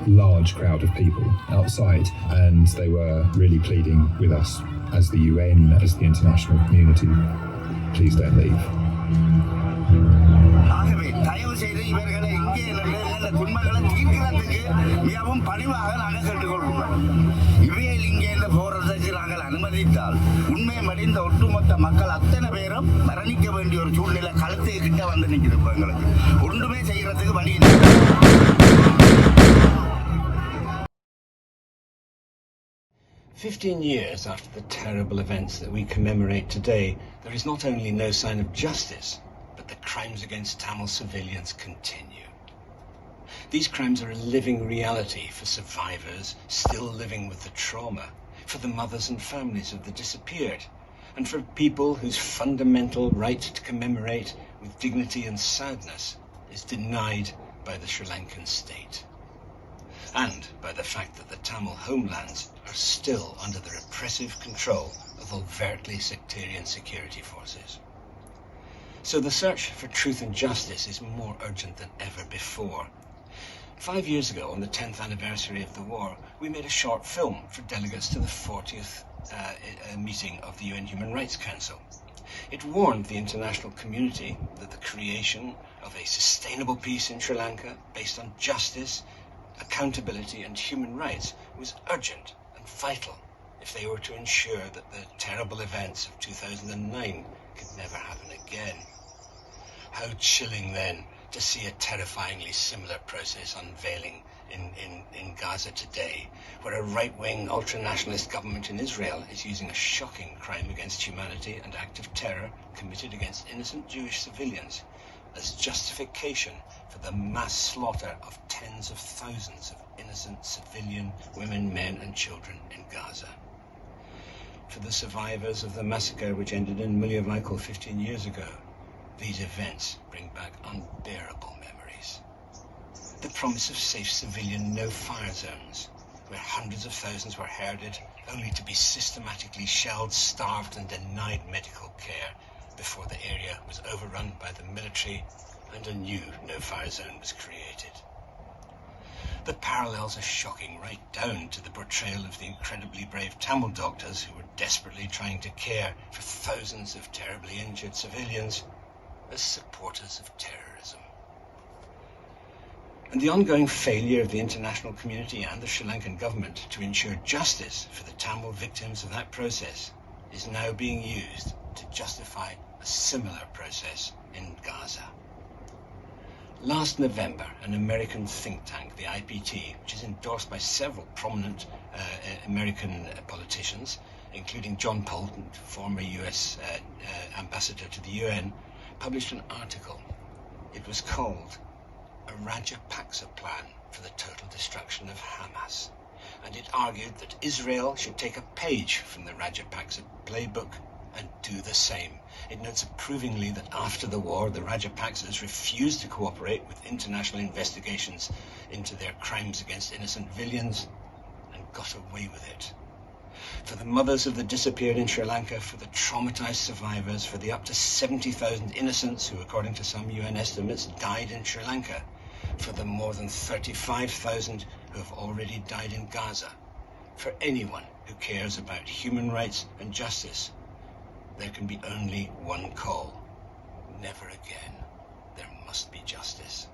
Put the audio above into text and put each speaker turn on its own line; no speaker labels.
large crowd of people outside, and they were really pleading with us as the UN, as the international community, please don't leave.
ஆகவே தயவு செய்து இவர்களை இங்கே இந்த துன்பங்களை தீர்க்கிறதுக்கு மிகவும் பணிவாக நாங்கள் கேட்டுக்கொள்கிறோம். இவையில் இங்கே இந்த போராட்டத்துக்கு நாங்கள் அனுமதித்தால் உண்மை மடிந்த ஒட்டுமொத்த மக்கள் அத்தனை பேரும் மரணிக்க வேண்டிய ஒரு சூழ்நிலை களத்தை கிட்ட வந்து நிற்குது. எங்களுக்கு ஒன்றுமே செய்யறதுக்கு வழி இல்லை.
15 years after the terrible events that we commemorate today, there is not only no sign of justice, but the crimes against Tamil civilians continue. These crimes are a living reality for survivors still living with the trauma, for the mothers and families of the disappeared, and for people whose fundamental right to commemorate with dignity and sadness is denied by the Sri Lankan state, and by the fact that the Tamil homelands are still under the repressive control of overtly sectarian security forces. So the search for truth and justice is more urgent than ever before. 5 years ago, on the 10th anniversary of the war, we made a short film for delegates to the 40th meeting of the UN Human Rights Council. It warned the international community that the creation of a sustainable peace in Sri Lanka based on justice, accountability and human rights was urgent and vital if they were to ensure that the terrible events of 2009 could never happen again. How chilling then to see a terrifyingly similar process unveiling in Gaza today, where a right-wing ultra-nationalist government in Israel is using a shocking crime against humanity and act of terror committed against innocent Jewish civilians as justification for the mass slaughter of tens of thousands of innocent civilian women, men and children in Gaza. For the survivors of the massacre which ended in Miliavaikel 15 years ago, these events bring back unbearable memories. The promise of safe civilian no-fire zones, where hundreds of thousands were herded only to be systematically shelled, starved and denied medical care before the area was overrun by the military and a new no-fire zone was created. The parallels are shocking right down to the portrayal of the incredibly brave Tamil doctors who were desperately trying to care for thousands of terribly injured civilians as supporters of terrorism. And the ongoing failure of the international community and the Sri Lankan government to ensure justice for the Tamil victims of that process is now being used to justify a similar process in Gaza. Last November, an American think tank, the IPT, which is endorsed by several prominent American politicians, including John Bolton, former US ambassador to the UN, published an article. It was called A Rajapaksa Plan for the Total Destruction of Hamas, and it argued that Israel should take a page from the Rajapaksa playbook and do the same. It notes approvingly that after the war, the Rajapaksas refused to cooperate with international investigations into their crimes against innocent civilians and got away with it. For the mothers of the disappeared in Sri Lanka, for the traumatized survivors, for the up to 70,000 innocents who, according to some UN estimates, died in Sri Lanka, for the more than 35,000 who have already died in Gaza, for anyone who cares about human rights and justice, there can be only one call. Never again. There must be justice.